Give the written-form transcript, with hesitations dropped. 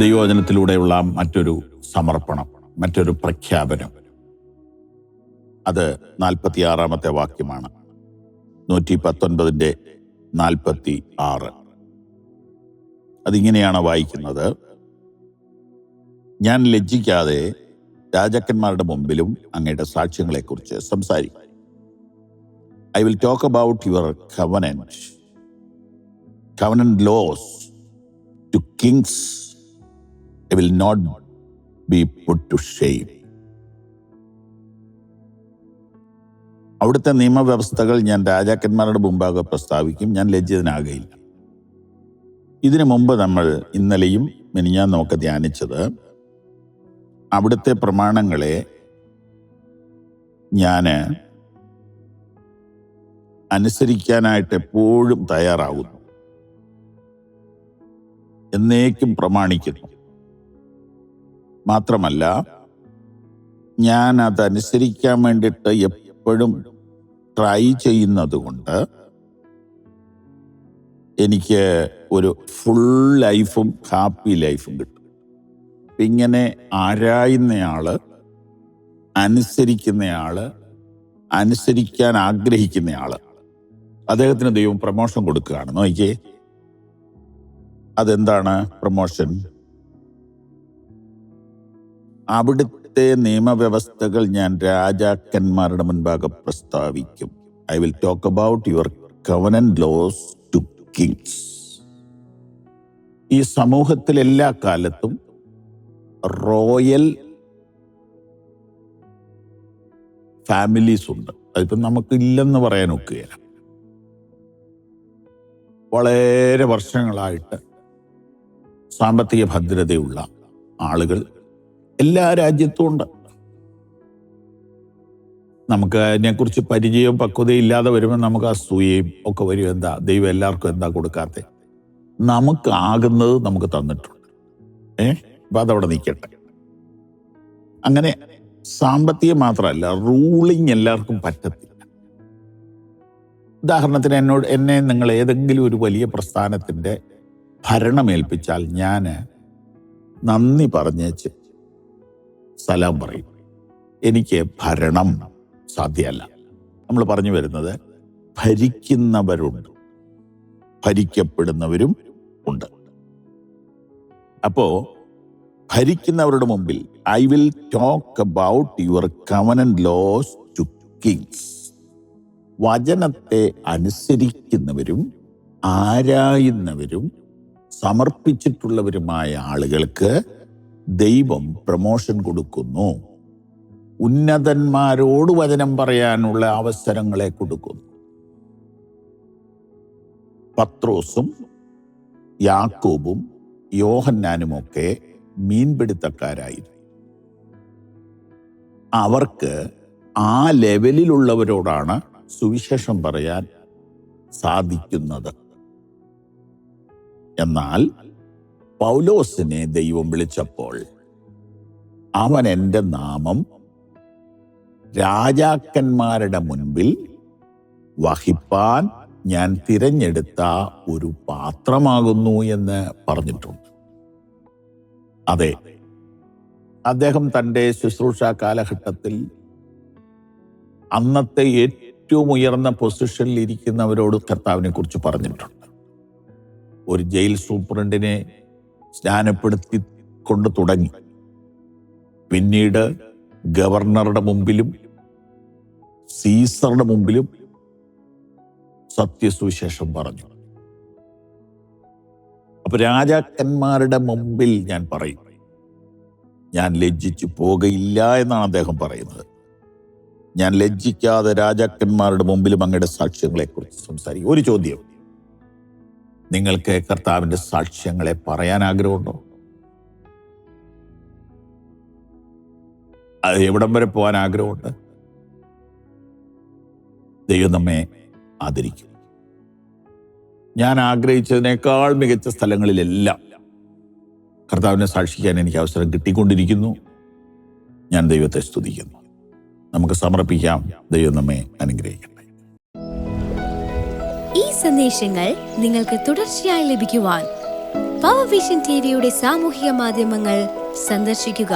ദൈവവചനത്തിലൂടെയുള്ള മറ്റൊരു സമർപ്പണം, മറ്റൊരു പ്രഖ്യാപനം. അത് 46-ാമത്തെ വാക്യമാണ്. 119-46. അതിങ്ങനെയാണ് വായിക്കുന്നത്: ഞാൻ ലജ്ജിക്കാതെ രാജാക്കന്മാരുടെ മുമ്പിലും അങ്ങയുടെ സാക്ഷ്യങ്ങളെക്കുറിച്ച് സംസാരിക്കും. I will talk about your covenant laws to kings. I will not be put to shame. അവിടുത്തെ നിയമവ്യവസ്ഥകൾ ഞാൻ രാജാക്കന്മാരുടെ മുമ്പാകെ പ്രസ്താവിക്കും, ഞാൻ ലജ്ജിതനാകയില്ല. ഇതിനു മുമ്പ് നമ്മൾ ഇന്നലെയും മിനിഞ്ഞാന്നുമൊക്കെ ധ്യാനിച്ചത് അവിടുത്തെ പ്രമാണങ്ങളെ ഞാൻ അനുസരിക്കാനായിട്ട് എപ്പോഴും തയ്യാറാകുന്നു, എന്നേക്കും പ്രമാണിക്കുന്നു. മാത്രമല്ല, ഞാൻ അതനുസരിക്കാൻ വേണ്ടിയിട്ട് എപ്പോഴും ട്രൈ ചെയ്യുന്നത് കൊണ്ട് എനിക്ക് ഒരു ഫുൾ ലൈഫും ഹാപ്പി ലൈഫും കിട്ടും. ഇങ്ങനെ ആരായുന്നയാള്, അനുസരിക്കുന്നയാള്, അനുസരിക്കാൻ ആഗ്രഹിക്കുന്നയാള്, അദ്ദേഹത്തിന് ദൈവം പ്രമോഷൻ കൊടുക്കുകയാണ്. നോക്കിയേ, അതെന്താണ് പ്രമോഷൻ? അവിടുത്തെ നിയമവ്യവസ്ഥകൾ ഞാൻ രാജാക്കന്മാരുടെ മുൻപാകെ പ്രസ്താവിക്കും. I will talk about your covenant laws to kings. ഈ സമൂഹത്തിൽ എല്ലാ കാലത്തും റോയൽ ഫാമിലീസ് ഉണ്ട്. അതിപ്പം നമുക്ക് ഇല്ലെന്ന് പറയാൻ ഒക്കുകയില്ല. വളരെ വർഷങ്ങളായിട്ട് സാമ്പത്തിക ഭദ്രതയുള്ള ആളുകൾ എല്ലാ രാജ്യത്തും ഉണ്ട്. നമുക്ക് അതിനെക്കുറിച്ച് പരിചയവും പക്വതയും ഇല്ലാതെ വരുമ്പോൾ നമുക്ക് അസൂയയും ഒക്കെ വരും. എന്താ ദൈവം എല്ലാവർക്കും എന്താ കൊടുക്കാത്തെ? നമുക്കാകുന്നത് നമുക്ക് തന്നിട്ടുണ്ട്. അപ്പം അതവിടെ നിൽക്കട്ടെ. അങ്ങനെ സാമ്പത്തികം മാത്രമല്ല, റൂളിങ് എല്ലാവർക്കും പറ്റത്തില്ല. ഉദാഹരണത്തിന് എന്നെ നിങ്ങൾ ഏതെങ്കിലും ഒരു വലിയ പ്രസ്ഥാനത്തിൻ്റെ ഭരണമേൽപ്പിച്ചാൽ ഞാൻ നന്ദി പറഞ്ഞേച്ച് സലാം പറയും. എനിക്ക് ഭരണം സാധ്യമല്ല. നമ്മൾ പറഞ്ഞു വരുന്നത് ഭരിക്കുന്നവരുണ്ട്, ഭരിക്കപ്പെടുന്നവരും ഉണ്ട്. അപ്പോ ഭരിക്കുന്നവരുടെ മുമ്പിൽ I will talk about your covenant laws to kings. വചനത്തെ അനുസരിക്കുന്നവരും ആരായുന്നവരും സമർപ്പിച്ചിട്ടുള്ളവരുമായ ആളുകൾക്ക് ദൈവം പ്രമോഷൻ കൊടുക്കുന്നു. ഉന്നതന്മാരോട് വചനം പറയാനുള്ള അവസരങ്ങളെ കൊടുക്കുന്നു. പത്രോസും യാക്കോബും യോഹന്നാനുമൊക്കെ മീൻപിടുത്തക്കാരായിരുന്നു. അവർക്ക് ആ ലെവലിലുള്ളവരോടാണ് സുവിശേഷം പറയാൻ സാധിക്കുന്നത്. എന്നാൽ പൗലോസിനെ ദൈവം വിളിച്ചപ്പോൾ അവൻ എൻ്റെ നാമം രാജാക്കന്മാരുടെ മുൻപിൽ വഹിപ്പാൻ ഞാൻ തിരഞ്ഞെടുത്ത ഒരു പാത്രമാകുന്നു എന്ന് പറഞ്ഞിട്ടുണ്ട്. അതെ, അദ്ദേഹം തൻ്റെ ശുശ്രൂഷ കാലഘട്ടത്തിൽ അന്നത്തെ ഏറ്റവും ഉയർന്ന പൊസിഷനിൽ ഇരിക്കുന്നവരോട് കർത്താവിനെ കുറിച്ച് പറഞ്ഞിട്ടുണ്ട്. ഒരു ജയിൽ സൂപ്രണ്ടിനെ സ്നാനപ്പെടുത്തി കൊണ്ട് തുടങ്ങി, പിന്നീട് ഗവർണറുടെ മുമ്പിലും സീസറുടെ മുമ്പിലും സത്യസുവിശേഷം പറഞ്ഞു. അപ്പൊ രാജാക്കന്മാരുടെ മുമ്പിൽ ഞാൻ പറയും, ഞാൻ ലജ്ജിച്ചു പോകയില്ല എന്നാണ് അദ്ദേഹം പറയുന്നത്. ഞാൻ ലജ്ജിക്കാതെ രാജാക്കന്മാരുടെ മുമ്പിലും അങ്ങയുടെ സാക്ഷ്യങ്ങളെക്കുറിച്ച് സംസാരിക്കും. ഒരു ചോദ്യം: നിങ്ങൾക്ക് കർത്താവിൻ്റെ സാക്ഷ്യങ്ങളെ പറയാൻ ആഗ്രഹമുണ്ടോ? അത് എവിടം വരെ പോകാൻ ആഗ്രഹമുണ്ട്? ദൈവം നമ്മെ ആദരിക്കും. ഞാൻ ആഗ്രഹിച്ചതിനേക്കാൾ മികച്ച സ്ഥലങ്ങളിലെല്ലാം കർത്താവിനെ സാക്ഷിക്കാൻ എനിക്ക് അവസരം കിട്ടിക്കൊണ്ടിരിക്കുന്നു. ഞാൻ ദൈവത്തെ സ്തുതിക്കുന്നു. നമുക്ക് സമർപ്പിക്കാം. ദൈവം നമ്മെ അനുഗ്രഹിക്കട്ടെ. ഈ സന്ദേശങ്ങൾ നിങ്ങൾക്ക് തുടർച്ചയായി ലഭിക്കുവാൻ പവർ വിഷൻ ടിവിയുടെ സാമൂഹിക മാധ്യമങ്ങൾ സന്ദർശിക്കുക.